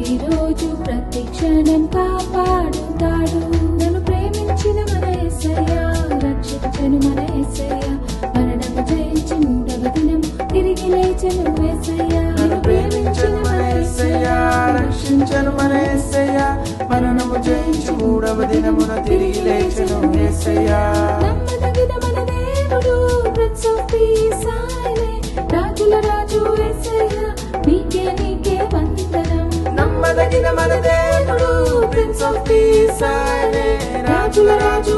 ప్రతిరోజు ప్రతి క్షణం కాపాడుతాడు. నన్ను ప్రేమించిన మన యేసయ్య, రక్షించెను మన యేసయ్య, మరణము జయించి మూడవ దినం తిరిగి లేచెను యేసయ్య. నన్ను ప్రేమించిన మన యేసయ్య, రక్షించెను మన యేసయ్య, మరణము జయించి మూడవ దినమున తిరిగి లేచెను యేసయ్య. నమ్మదగిన మన దేవుడు, ప్రిన్స్ ఆఫ్ పీస్ ఆయనే, రాజుల రాజు యేసయ్య, నీకే వందనం. నమ్మదగిన మన దేవుడు, ప్రిన్స్ ఆఫ్ పీస్ ఆయనే, రాజుల రాజు